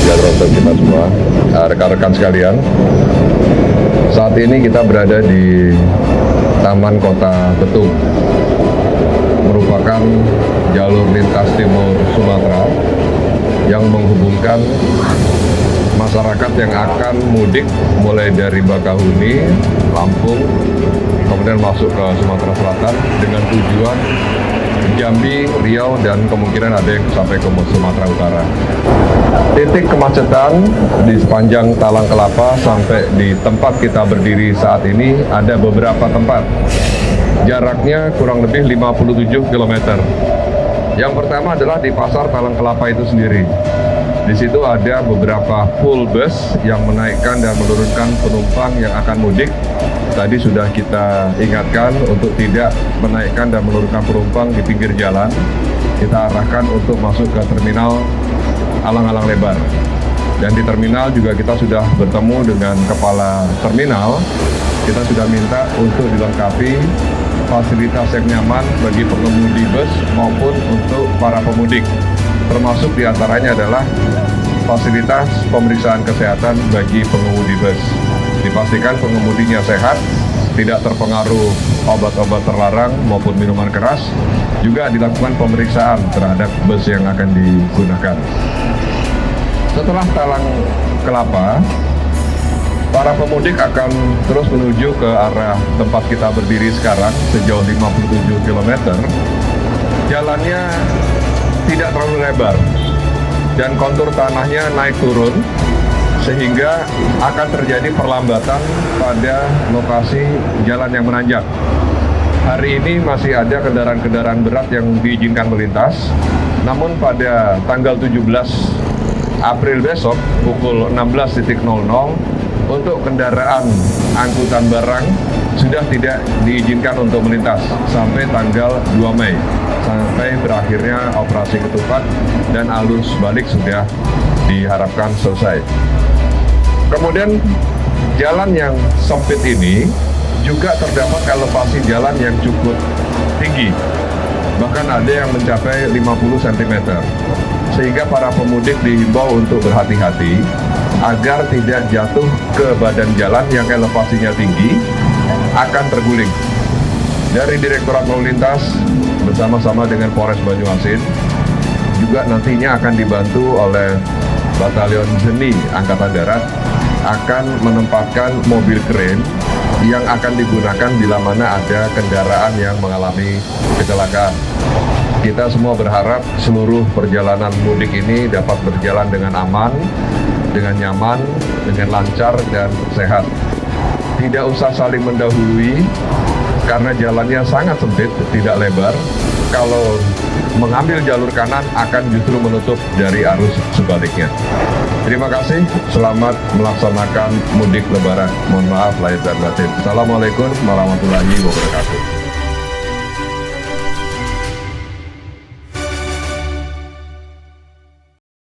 sejahtera untuk kita semua. Rekan-rekan sekalian, saat ini kita berada di Taman Kota Betung, merupakan jalur lintas timur Sumatera yang menghubungkan masyarakat yang akan mudik mulai dari Bakahuni, Lampung, kemudian masuk ke Sumatera Selatan dengan tujuan Jambi, Riau, dan kemungkinan ada yang sampai ke Sumatera Utara. Titik kemacetan di sepanjang Talang Kelapa sampai di tempat kita berdiri saat ini ada beberapa tempat. Jaraknya kurang lebih 57 km. Yang pertama adalah di Pasar Talang Kelapa itu sendiri. Di situ ada beberapa full bus yang menaikkan dan menurunkan penumpang yang akan mudik. Tadi sudah kita ingatkan untuk tidak menaikkan dan menurunkan penumpang di pinggir jalan. Kita arahkan untuk masuk ke terminal Alang-Alang Lebar. Dan di terminal juga kita sudah bertemu dengan kepala terminal. Kita sudah minta untuk dilengkapi fasilitas yang nyaman bagi pengemudi bus maupun untuk para pemudik. Termasuk diantaranya adalah fasilitas pemeriksaan kesehatan bagi pengemudi bus. Dipastikan pengemudinya sehat, tidak terpengaruh obat-obat terlarang maupun minuman keras. Juga dilakukan pemeriksaan terhadap bus yang akan digunakan. Setelah Talang Kelapa, para pemudik akan terus menuju ke arah tempat kita berdiri sekarang sejauh 57 km. Jalannya tidak terlalu lebar dan kontur tanahnya naik turun sehingga akan terjadi perlambatan pada lokasi jalan yang menanjak. Hari ini masih ada kendaraan-kendaraan berat yang diizinkan melintas, namun pada tanggal 17 April besok pukul 16.00 untuk kendaraan angkutan barang sudah tidak diizinkan untuk melintas sampai tanggal 2 Mei, sampai berakhirnya operasi ketupat dan arus balik sudah diharapkan selesai. Kemudian jalan yang sempit ini juga terdapat elevasi jalan yang cukup tinggi, bahkan ada yang mencapai 50 cm, sehingga para pemudik dihimbau untuk berhati-hati agar tidak jatuh ke badan jalan yang elevasinya tinggi akan terguling. Dari Direktorat Lalu Lintas bersama-sama dengan Polres Banyuasin juga nantinya akan dibantu oleh Batalion Zeni Angkatan Darat akan menempatkan mobil kren yang akan digunakan bila mana ada kendaraan yang mengalami kecelakaan. Kita semua berharap seluruh perjalanan mudik ini dapat berjalan dengan aman, dengan nyaman, dengan lancar dan sehat. Tidak usah saling mendahului karena jalannya sangat sempit, tidak lebar. Kalau mengambil jalur kanan akan justru menutup dari arus sebaliknya. Terima kasih, selamat melaksanakan mudik lebaran. Mohon maaf lahir dan batin. Assalamualaikum warahmatullahi wabarakatuh.